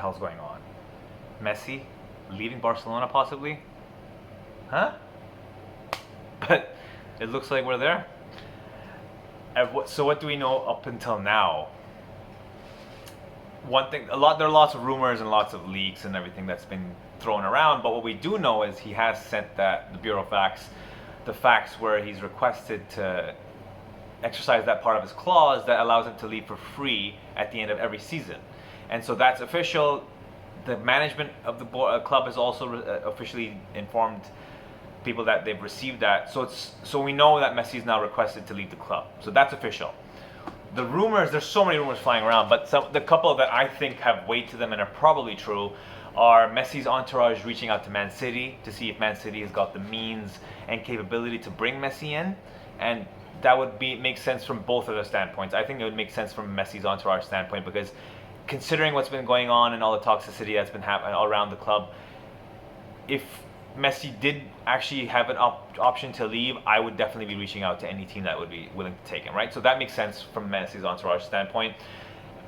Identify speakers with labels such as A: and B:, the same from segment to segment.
A: hell's going on? Messi leaving Barcelona possibly? Huh? But it looks like we're there. So what do we know up until now? One thing, there are lots of rumors and lots of leaks and everything that's been thrown around, but what we do know is he has sent the Bureau of Facts, the facts where he's requested to exercise that part of his clause that allows him to leave for free at the end of every season. And so that's official. The management of the club has also officially informed people that they've received that. So we know that Messi is now requested to leave the club. So that's official. The rumors, there's so many rumors flying around, but the couple that I think have weight to them and are probably true are Messi's entourage reaching out to Man City to see if Man City has got the means and capability to bring Messi in, and that would make sense from both of their standpoints. I think it would make sense from Messi's entourage standpoint because considering what's been going on and all the toxicity that's been happening all around the club, if Messi did actually have an option to leave, I would definitely be reaching out to any team that would be willing to take him, right? So that makes sense from Messi's entourage standpoint.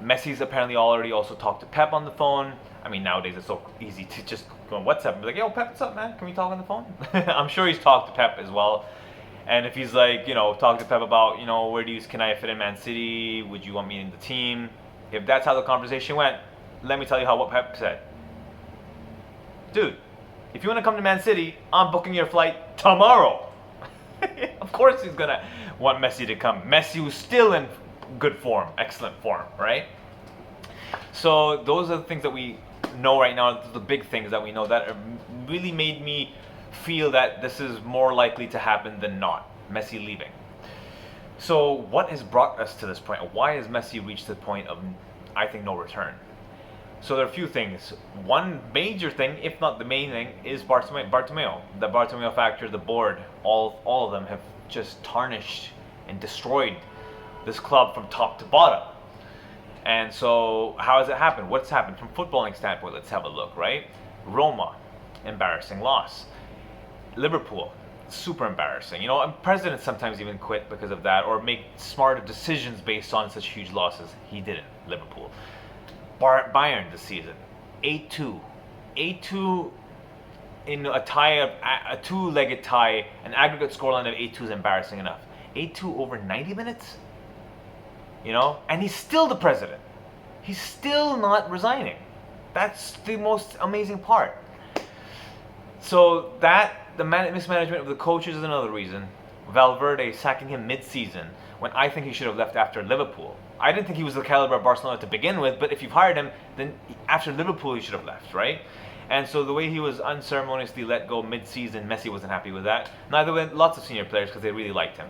A: Messi's apparently already also talked to Pep on the phone. I mean, nowadays it's so easy to just go on WhatsApp and be like, yo, Pep, what's up, man? Can we talk on the phone? I'm sure he's talked to Pep as well. And if he's like, talk to Pep about, can I fit in Man City? Would you want me in the team? If that's how the conversation went, let me tell you what Pep said. Dude, if you want to come to Man City, I'm booking your flight tomorrow. Of course he's going to want Messi to come. Messi who's still in good form, excellent form, right? So those are the things that we know right now, the big things that we know that really made me feel that this is more likely to happen than not, Messi leaving. So what has brought us to this point? Why has Messi reached the point of, I think, no return? So there are a few things. One major thing, if not the main thing, is Bartomeu. The Bartomeu factor, the board, all of them have just tarnished and destroyed this club from top to bottom. And so how has it happened? What's happened from footballing standpoint? Let's have a look, right? Roma, embarrassing loss. Liverpool, super embarrassing. And presidents sometimes even quit because of that or make smarter decisions based on such huge losses. He didn't, Liverpool. Bayern this season, 8-2. 8-2 in a tie, a two-legged tie, an aggregate scoreline of 8-2 is embarrassing enough. 8-2 over 90 minutes? And he's still the president. He's still not resigning. That's the most amazing part. So the mismanagement of the coaches is another reason. Valverde sacking him mid-season when I think he should have left after Liverpool. I didn't think he was the caliber of Barcelona to begin with, but if you've hired him, then after Liverpool he should have left, right? And so the way he was unceremoniously let go mid-season, Messi wasn't happy with that. Neither were lots of senior players because they really liked him.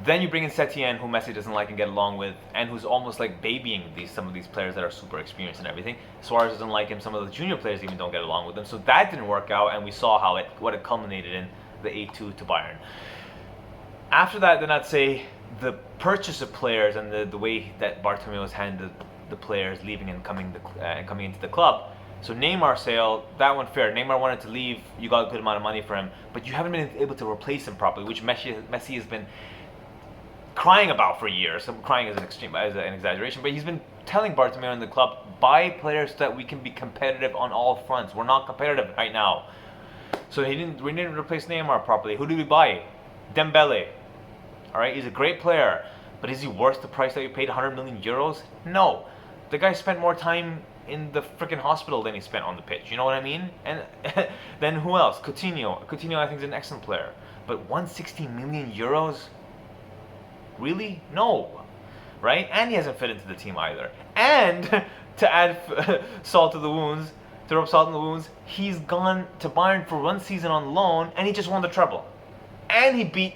A: Then you bring in Setien, who Messi doesn't like and get along with, and who's almost like babying some of these players that are super experienced and everything. Suarez doesn't like him. Some of the junior players even don't get along with him. So that didn't work out, and we saw what it culminated in, the 8-2 to Bayern. After that, then I'd say the purchase of players and the way that Bartomeu has handled the players leaving and coming into the club. So Neymar sale, that one fair. Neymar wanted to leave. You got a good amount of money for him, but you haven't been able to replace him properly, which Messi has been crying about for years. Crying is an exaggeration, but he's been telling Bartomeu and the club, buy players so that we can be competitive on all fronts. We're not competitive right now. So we didn't replace Neymar properly. Who did we buy? Dembele. All right, he's a great player, but is he worth the price that we paid, 100 million euros? No. The guy spent more time in the freaking hospital than he spent on the pitch. You know what I mean? And then who else? Coutinho. Coutinho, I think, is an excellent player. But 160 million euros? Really? No. Right? And he hasn't fit into the team either. And to add salt to the wounds, to rub salt in the wounds, he's gone to Bayern for one season on loan, and he just won the treble. And he beat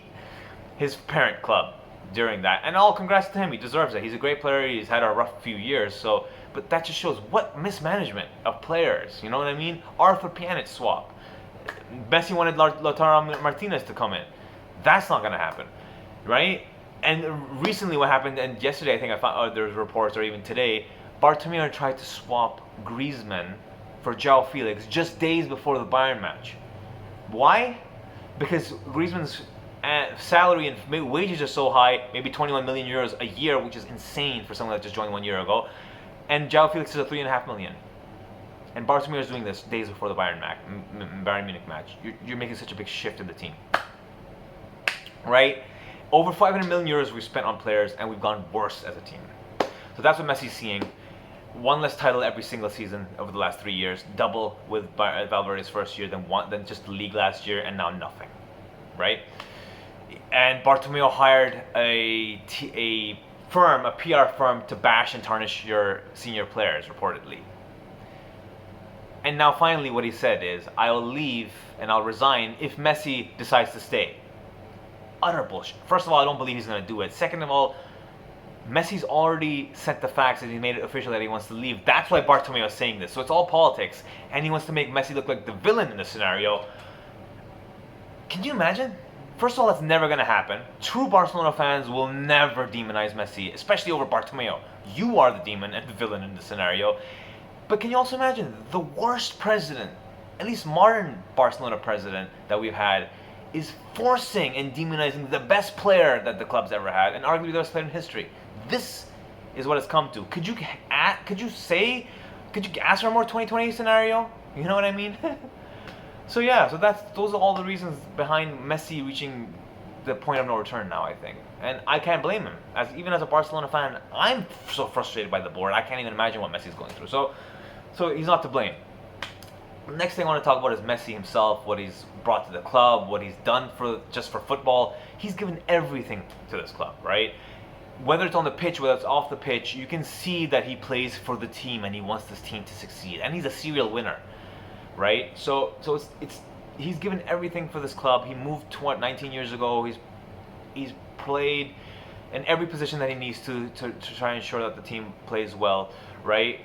A: his parent club during that. And all congrats to him. He deserves it. He's a great player. He's had a rough few years. But that just shows what mismanagement of players. You know what I mean? Arthur Pjanic swap. Messi wanted Lautaro Martinez to come in. That's not going to happen. Right? And recently what happened, and yesterday I think I found there's reports, or even today, Bartomeu tried to swap Griezmann for João Felix just days before the Bayern match. Why? Because Griezmann's salary and wages are so high, maybe 21 million euros a year, which is insane for someone that just joined 1 year ago. and João Felix is a 3.5 million. And Bartomeu is doing this days before the Bayern Munich match. You're making such a big shift in the team, right? Over 500 million euros we've spent on players, and we've gone worse as a team. So that's what Messi's seeing. One less title every single season over the last 3 years, double with Valverde's first year, then just the league last year, and now nothing, right? And Bartomeu hired a PR firm to bash and tarnish your senior players, reportedly. And now finally what he said is, I'll leave and I'll resign if Messi decides to stay. Utter bullshit. First of all, I don't believe he's going to do it. Second of all, Messi's already sent the facts and he made it official that he wants to leave. That's why Bartomeu is saying this. So it's all politics. And he wants to make Messi look like the villain in this scenario. Can you imagine? First of all, that's never going to happen. True Barcelona fans will never demonize Messi, especially over Bartomeu. You are the demon and the villain in this scenario. But can you also imagine the worst president, at least modern Barcelona president that we've had, is forcing and demonizing the best player that the club's ever had, and arguably the best player in history. This is what it's come to. Could you ask for a more 2020 scenario? You know what I mean? So yeah, those are all the reasons behind Messi reaching the point of no return now, I think. And I can't blame him. Even as a Barcelona fan, I'm so frustrated by the board. I can't even imagine what Messi's going through. So he's not to blame. Next thing I want to talk about is Messi himself, what he's brought to the club, what he's done just for football. He's given everything to this club, right? Whether it's on the pitch, whether it's off the pitch, you can see that he plays for the team and he wants this team to succeed. And he's a serial winner, right? So he's given everything for this club. He moved to 19 years ago. He's played in every position that he needs to try and ensure that the team plays well, right?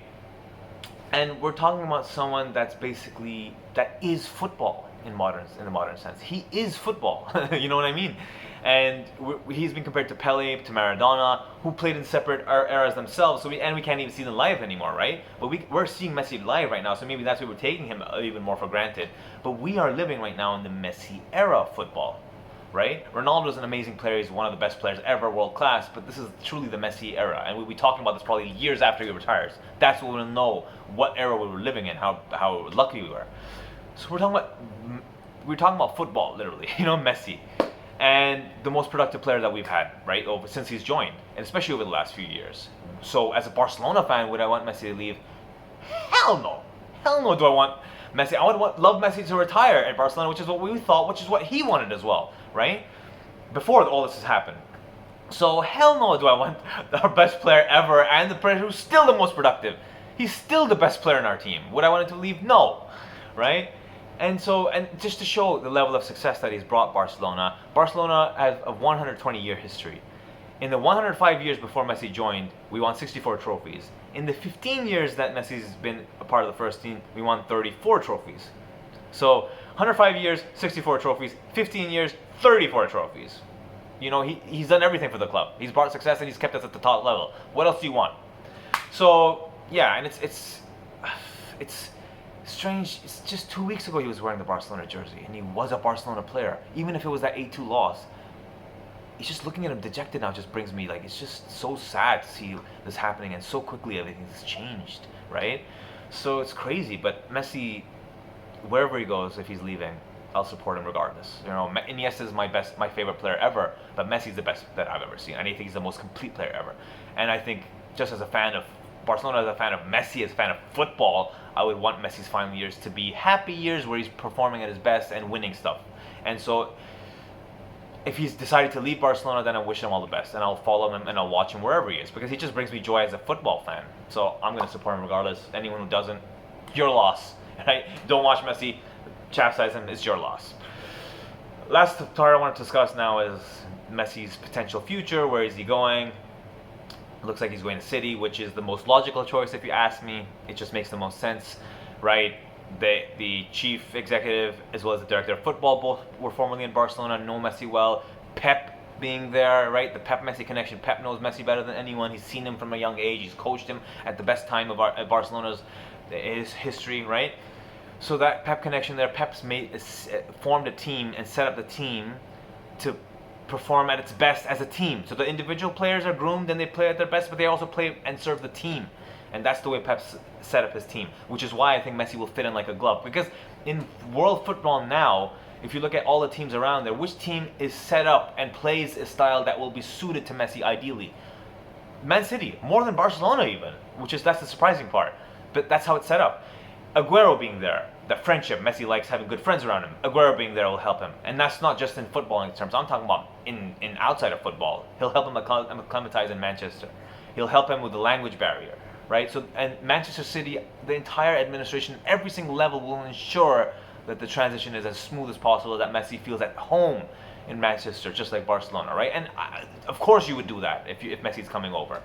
A: And we're talking about someone that is football in the modern sense. He is football. You know what I mean? And he's been compared to Pele, to Maradona, who played in separate eras themselves. We can't even see them live anymore, right? But we're seeing Messi live right now, so maybe that's why we're taking him even more for granted. But we are living right now in the Messi era of football, right? Ronaldo's an amazing player. He's one of the best players ever, world class. But this is truly the Messi era, and we'll be talking about this probably years after he retires. That's when we'll know what era we were living in, how lucky we were. So we're talking about football, literally. You know, Messi, and the most productive player that we've had, right, since he's joined, and especially over the last few years. So as a Barcelona fan, would I want Messi to leave? Hell no. Hell no do I want Messi. I would love Messi to retire at Barcelona, which is what we thought, which is what he wanted as well, right? Before all this has happened. So hell no do I want our best player ever and the player who's still the most productive. He's still the best player in our team. Would I want him to leave? No, right? And just to show the level of success that he's brought Barcelona has a 120-year history. In the 105 years before Messi joined, we won 64 trophies. In the 15 years that Messi's been a part of the first team, we won 34 trophies. So 105 years, 64 trophies. 15 years, 34 trophies. You know, he's done everything for the club. He's brought success and he's kept us at the top level. What else do you want? So yeah, and it's strange. It's just 2 weeks ago he was wearing the Barcelona jersey and he was a Barcelona player. Even if it was that 8-2 loss, it's just looking at him dejected now just brings me, like, it's just so sad to see this happening, and so quickly everything's changed, right? So it's crazy. But Messi, wherever he goes, if he's leaving, I'll support him regardless. You know, Iniesta is my favorite player ever, but Messi's the best that I've ever seen. And I think he's the most complete player ever. And I think, just as a fan of Barcelona, as a fan of Messi, as a fan of football, I would want Messi's final years to be happy years where he's performing at his best and winning stuff. And so if he's decided to leave Barcelona, then I wish him all the best, and I'll follow him and I'll watch him wherever he is, because he just brings me joy as a football fan. So I'm going to support him regardless. Anyone who doesn't, your loss. Right? Don't watch Messi, chastise him, it's your loss. Last part I want to discuss now is Messi's potential future. Where is he going? It looks like he's going to City, which is the most logical choice if you ask me. It just makes the most sense, right? The chief executive as well as the director of football both were formerly in Barcelona, know Messi well. Pep being there, right? The Pep-Messi connection. Pep knows Messi better than anyone. He's seen him from a young age. He's coached him at the best time of Barcelona's history, right? So that Pep connection there, Pep's formed a team and set up the team to perform at its best as a team. So the individual players are groomed and they play at their best, but they also play and serve the team And that's the way Pep's set up his team, which is why I think Messi will fit in like a glove. Because in world football now, if you look at all the teams around there, which team is set up and plays a style that will be suited to Messi ideally? Man City, more than Barcelona even, that's the surprising part. But that's how it's set up. Aguero being there, that friendship, Messi likes having good friends around him. Aguero being there will help him. And that's not just in footballing terms. I'm talking about in outside of football. He'll help him acclimatize in Manchester. He'll help him with the language barrier, right? So, and Manchester City, the entire administration, every single level will ensure that the transition is as smooth as possible, that Messi feels at home in Manchester, just like Barcelona, right? And of course you would do that if Messi's coming over.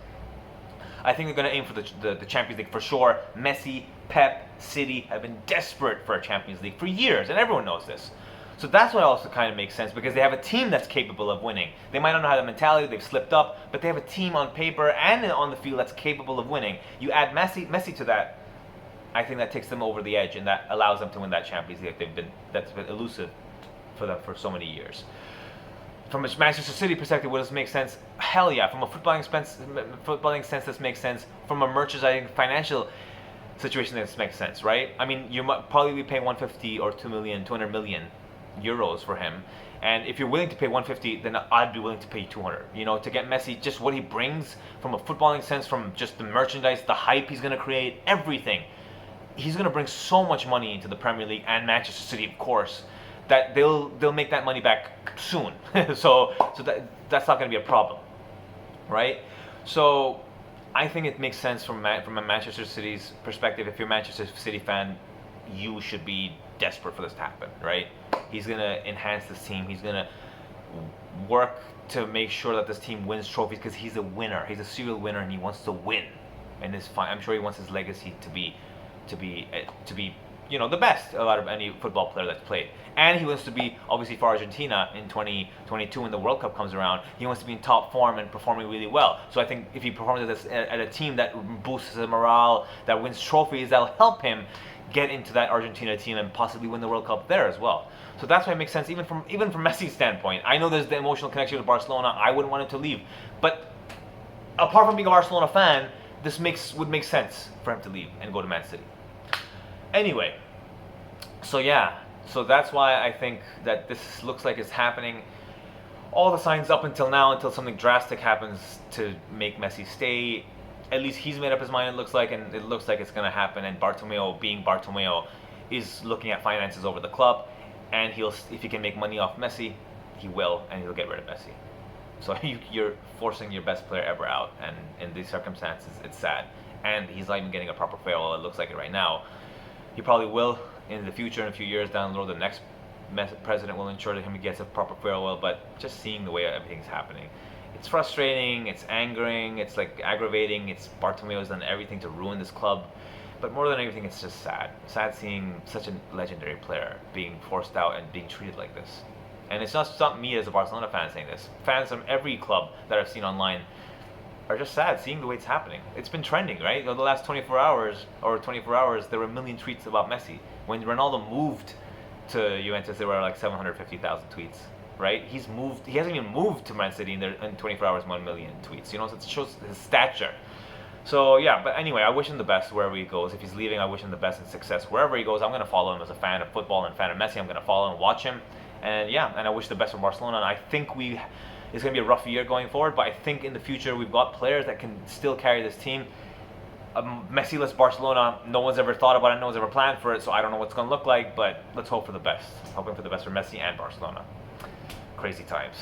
A: I think they're going to aim for the Champions League for sure. Messi, Pep, City have been desperate for a Champions League for years, and everyone knows this. So that's what also kind of makes sense, because they have a team that's capable of winning. They might not know how the mentality, they've slipped up, but they have a team on paper and on the field that's capable of winning. You add Messi to that, I think that takes them over the edge, and that allows them to win that Champions League that's been elusive for them for so many years. From a Manchester City perspective, would this make sense? Hell yeah. From a footballing sense, this makes sense. From a merchandising financial situation, this makes sense, right? I mean, you might probably be paying 150 or 200 million euros for him. And if you're willing to pay 150, then I'd be willing to pay 200. You know, to get Messi, just what he brings from a footballing sense, from just the merchandise, the hype he's going to create, everything. He's going to bring so much money into the Premier League and Manchester City, of course, that they'll make that money back soon. so that's not going to be a problem, right? So I think it makes sense from a Manchester City's perspective. If you're a Manchester City fan, you should be desperate for this to happen, right? He's going to enhance this team. He's going to work to make sure that this team wins trophies, because he's a winner. He's a serial winner, and he wants to win. And I'm sure he wants his legacy to be you know, the best out of any football player that's played. And he wants to be, obviously, for Argentina in 2022 when the World Cup comes around, he wants to be in top form and performing really well. So I think if he performs at a team that boosts his morale, that wins trophies, that'll help him get into that Argentina team and possibly win the World Cup there as well. So that's why it makes sense, even from Messi's standpoint. I know there's the emotional connection with Barcelona. I wouldn't want him to leave. But apart from being a Barcelona fan, this would make sense for him to leave and go to Man City. Anyway, so yeah, so that's why I think that this looks like it's happening. All the signs up until now, until something drastic happens to make Messi stay, at least he's made up his mind, it looks like, and it looks like it's going to happen. And Bartomeu, being Bartomeu, is looking at finances over the club, and if he can make money off Messi, he will, and he'll get rid of Messi. So you're forcing your best player ever out, and in these circumstances, it's sad. And he's not even getting a proper farewell, it looks like it right now. He probably will in the future, in a few years down the road. The next president will ensure that he gets a proper farewell. But just seeing the way everything's happening, it's frustrating, it's angering, it's like aggravating. Bartomeu has done everything to ruin this club. But more than anything, it's just sad. Sad seeing such a legendary player being forced out and being treated like this. And it's not me as a Barcelona fan saying this. Fans from every club that I've seen online are just sad seeing the way it's happening. It's been trending, right? The last 24 hours, there were a million tweets about Messi. When Ronaldo moved to Juventus, there were like 750,000 tweets, right? He hasn't even moved to Man City in 24 hours, 1 million tweets. You know, so it shows his stature. So yeah, but anyway, I wish him the best wherever he goes. If he's leaving, I wish him the best and success wherever he goes. I'm going to follow him as a fan of football and fan of Messi. I'm going to follow and watch him. And yeah, and I wish the best for Barcelona. And I think it's going to be a rough year going forward, but I think in the future we've got players that can still carry this team. Messi-less Barcelona, no one's ever thought about it, no one's ever planned for it, so I don't know what's going to look like, but let's hope for the best. Hoping for the best for Messi and Barcelona. Crazy times.